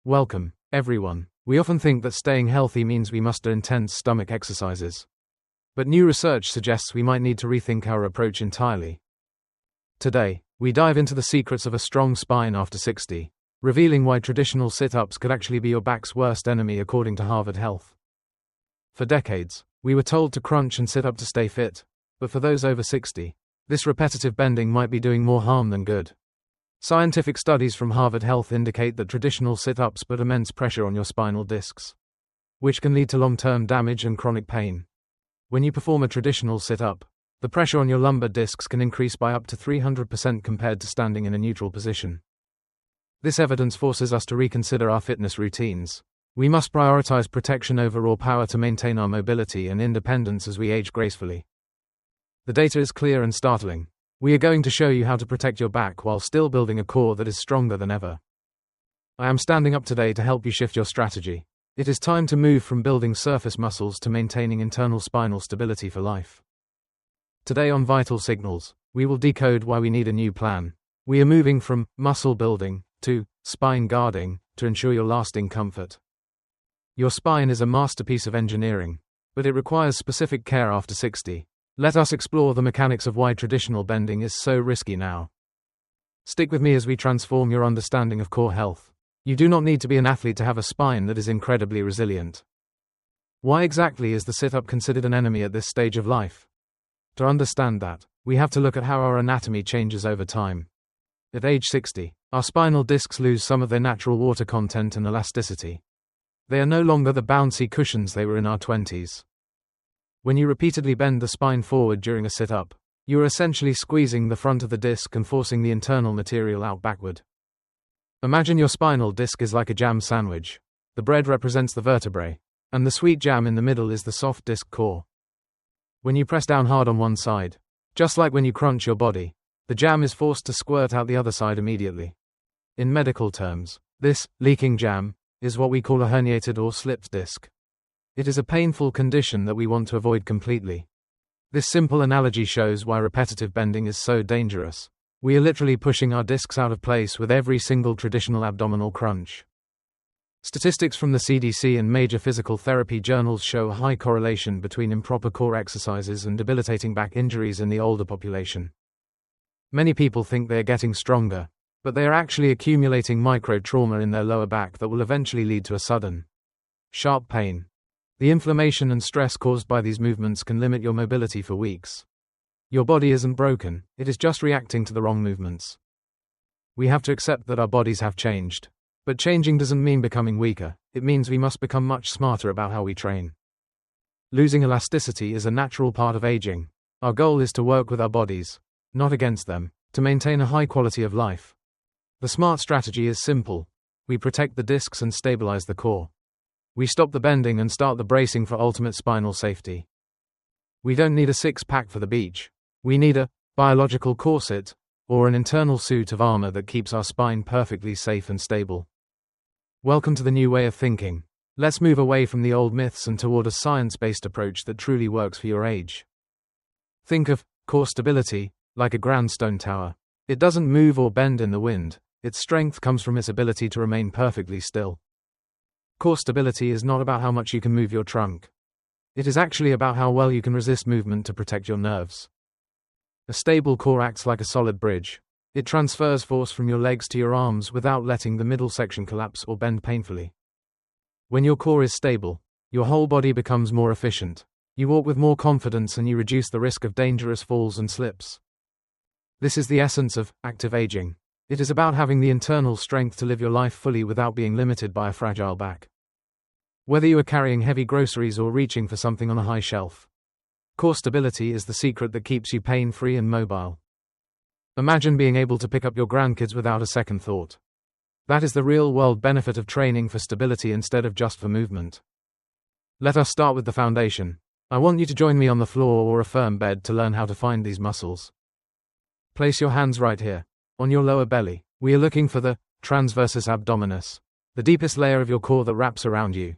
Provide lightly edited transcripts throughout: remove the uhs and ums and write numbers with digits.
Welcome, everyone. We often think that staying healthy means we must do intense stomach exercises. But new research suggests we might need to rethink our approach entirely. Today, we dive into the secrets of a strong spine after 60, revealing why traditional sit-ups could actually be your back's worst enemy according to Harvard Health. For decades, we were told to crunch and sit up to stay fit, but for those over 60, this repetitive bending might be doing more harm than good. Scientific studies from Harvard Health indicate that traditional sit-ups put immense pressure on your spinal discs, which can lead to long-term damage and chronic pain. When you perform a traditional sit-up, the pressure on your lumbar discs can increase by up to 300% compared to standing in a neutral position. This evidence forces us to reconsider our fitness routines. We must prioritize protection over raw power to maintain our mobility and independence as we age gracefully. The data is clear and startling. We are going to show you how to protect your back while still building a core that is stronger than ever. I am standing up today to help you shift your strategy. It is time to move from building surface muscles to maintaining internal spinal stability for life. Today on Vital Signals, we will decode why we need a new plan. We are moving from muscle building to spine guarding to ensure your lasting comfort. Your spine is a masterpiece of engineering, but it requires specific care after 60. Let us explore the mechanics of why traditional bending is so risky now. Stick with me as we transform your understanding of core health. You do not need to be an athlete to have a spine that is incredibly resilient. Why exactly is the sit-up considered an enemy at this stage of life? To understand that, we have to look at how our anatomy changes over time. At age 60, our spinal discs lose some of their natural water content and elasticity. They are no longer the bouncy cushions they were in our 20s. When you repeatedly bend the spine forward during a sit-up, you are essentially squeezing the front of the disc and forcing the internal material out backward. Imagine your spinal disc is like a jam sandwich. The bread represents the vertebrae, and the sweet jam in the middle is the soft disc core. When you press down hard on one side, just like when you crunch your body, the jam is forced to squirt out the other side immediately. In medical terms, this leaking jam is what we call a herniated or slipped disc. It is a painful condition that we want to avoid completely. This simple analogy shows why repetitive bending is so dangerous. We are literally pushing our discs out of place with every single traditional abdominal crunch. Statistics from the CDC and major physical therapy journals show a high correlation between improper core exercises and debilitating back injuries in the older population. Many people think they are getting stronger, but they are actually accumulating micro-trauma in their lower back that will eventually lead to a sudden, sharp pain. The inflammation and stress caused by these movements can limit your mobility for weeks. Your body isn't broken, it is just reacting to the wrong movements. We have to accept that our bodies have changed. But changing doesn't mean becoming weaker, it means we must become much smarter about how we train. Losing elasticity is a natural part of aging. Our goal is to work with our bodies, not against them, to maintain a high quality of life. The smart strategy is simple. We protect the discs and stabilize the core. We stop the bending and start the bracing for ultimate spinal safety. We don't need a six-pack for the beach. We need a biological corset, or an internal suit of armor that keeps our spine perfectly safe and stable. Welcome to the new way of thinking. Let's move away from the old myths and toward a science-based approach that truly works for your age. Think of core stability like a grand stone tower. It doesn't move or bend in the wind. Its strength comes from its ability to remain perfectly still. Core stability is not about how much you can move your trunk. It is actually about how well you can resist movement to protect your nerves. A stable core acts like a solid bridge. It transfers force from your legs to your arms without letting the middle section collapse or bend painfully. When your core is stable, your whole body becomes more efficient. You walk with more confidence and you reduce the risk of dangerous falls and slips. This is the essence of active aging. It is about having the internal strength to live your life fully without being limited by a fragile back. Whether you are carrying heavy groceries or reaching for something on a high shelf, core stability is the secret that keeps you pain-free and mobile. Imagine being able to pick up your grandkids without a second thought. That is the real-world benefit of training for stability instead of just for movement. Let us start with the foundation. I want you to join me on the floor or a firm bed to learn how to find these muscles. Place your hands right here, on your lower belly. We are looking for the transversus abdominis, the deepest layer of your core that wraps around you.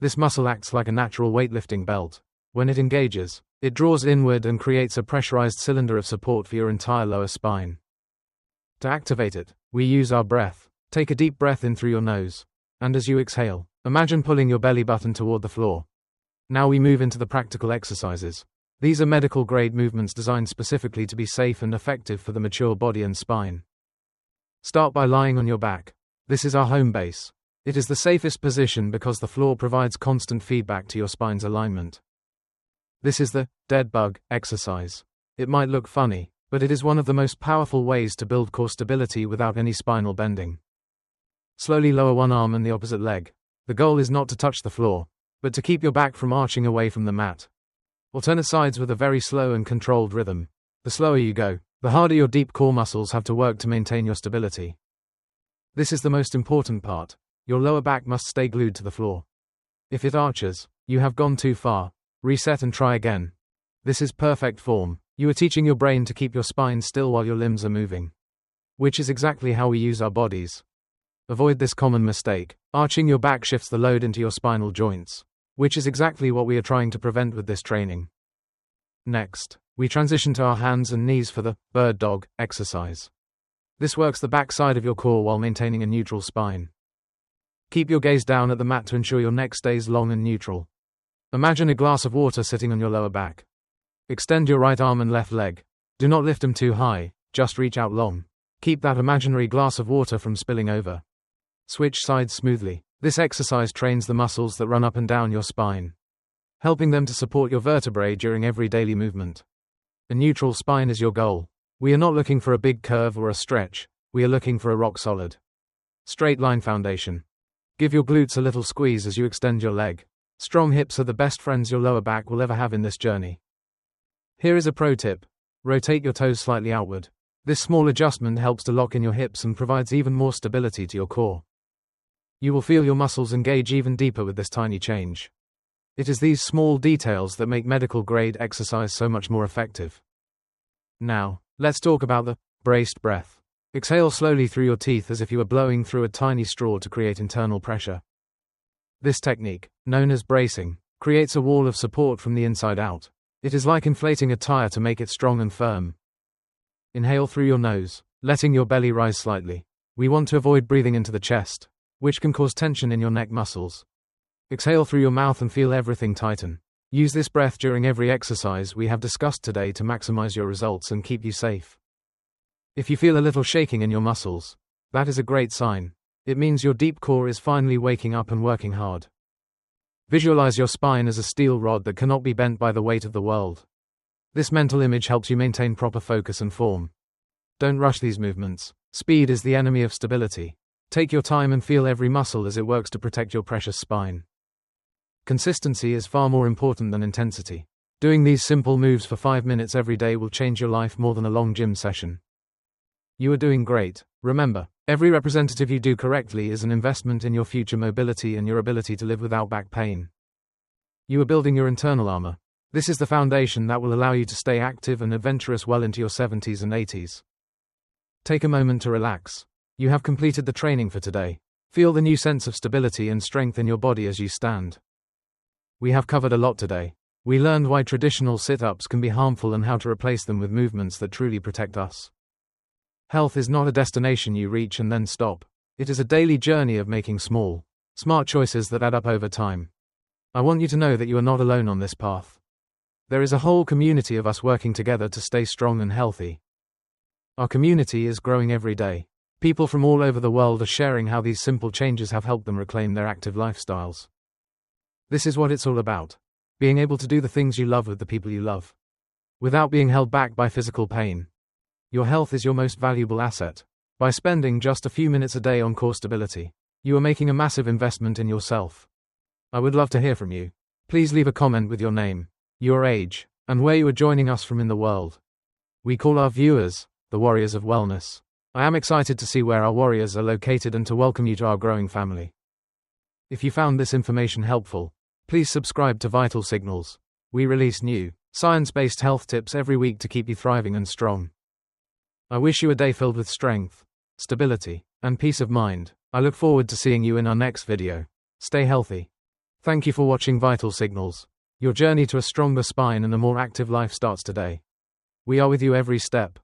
This muscle acts like a natural weightlifting belt. When it engages, it draws inward and creates a pressurized cylinder of support for your entire lower spine. To activate it, we use our breath. Take a deep breath in through your nose, And as you exhale, imagine pulling your belly button toward the floor. Now we move into the practical exercises. These are medical-grade movements designed specifically to be safe and effective for the mature body and spine. Start by lying on your back. This is our home base. It is the safest position because the floor provides constant feedback to your spine's alignment. This is the dead bug exercise. It might look funny, but it is one of the most powerful ways to build core stability without any spinal bending. Slowly lower one arm and the opposite leg. The goal is not to touch the floor, but to keep your back from arching away from the mat. Alternate sides with a very slow and controlled rhythm. The slower you go, the harder your deep core muscles have to work to maintain your stability. This is the most important part. Your lower back must stay glued to the floor. If it arches, you have gone too far. Reset and try again. This is perfect form. You are teaching your brain to keep your spine still while your limbs are moving. Which is exactly how we use our bodies. Avoid this common mistake. Arching your back shifts the load into your spinal joints, which is exactly what we are trying to prevent with this training. Next, we transition to our hands and knees for the bird dog exercise. This works the back side of your core while maintaining a neutral spine. Keep your gaze down at the mat to ensure your neck stays long and neutral. Imagine a glass of water sitting on your lower back. Extend your right arm and left leg. Do not lift them too high, just reach out long. Keep that imaginary glass of water from spilling over. Switch sides smoothly. This exercise trains the muscles that run up and down your spine, helping them to support your vertebrae during every daily movement. A neutral spine is your goal. We are not looking for a big curve or a stretch, we are looking for a rock-solid, straight line foundation. Give your glutes a little squeeze as you extend your leg. Strong hips are the best friends your lower back will ever have in this journey. Here is a pro tip. Rotate your toes slightly outward. This small adjustment helps to lock in your hips and provides even more stability to your core. You will feel your muscles engage even deeper with this tiny change. It is these small details that make medical-grade exercise so much more effective. Now, let's talk about the braced breath. Exhale slowly through your teeth as if you were blowing through a tiny straw to create internal pressure. This technique, known as bracing, creates a wall of support from the inside out. It is like inflating a tire to make it strong and firm. Inhale through your nose, letting your belly rise slightly. We want to avoid breathing into the chest, which can cause tension in your neck muscles. Exhale through your mouth and feel everything tighten. Use this breath during every exercise we have discussed today to maximize your results and keep you safe. If you feel a little shaking in your muscles, that is a great sign. It means your deep core is finally waking up and working hard. Visualize your spine as a steel rod that cannot be bent by the weight of the world. This mental image helps you maintain proper focus and form. Don't rush these movements. Speed is the enemy of stability. Take your time and feel every muscle as it works to protect your precious spine. Consistency is far more important than intensity. Doing these simple moves for 5 minutes every day will change your life more than a long gym session. You are doing great. Remember, every representative you do correctly is an investment in your future mobility and your ability to live without back pain. You are building your internal armor. This is the foundation that will allow you to stay active and adventurous well into your 70s and 80s. Take a moment to relax. You have completed the training for today. Feel the new sense of stability and strength in your body as you stand. We have covered a lot today. We learned why traditional sit-ups can be harmful and how to replace them with movements that truly protect us. Health is not a destination you reach and then stop. It is a daily journey of making small, smart choices that add up over time. I want you to know that you are not alone on this path. There is a whole community of us working together to stay strong and healthy. Our community is growing every day. People from all over the world are sharing how these simple changes have helped them reclaim their active lifestyles. This is what it's all about. Being able to do the things you love with the people you love, without being held back by physical pain. Your health is your most valuable asset. By spending just a few minutes a day on core stability, you are making a massive investment in yourself. I would love to hear from you. Please leave a comment with your name, your age, and where you are joining us from in the world. We call our viewers the Warriors of Wellness. I am excited to see where our warriors are located and to welcome you to our growing family. If you found this information helpful, please subscribe to Vital Signals. We release new, science-based health tips every week to keep you thriving and strong. I wish you a day filled with strength, stability, and peace of mind. I look forward to seeing you in our next video. Stay healthy. Thank you for watching Vital Signals. Your journey to a stronger spine and a more active life starts today. We are with you every step.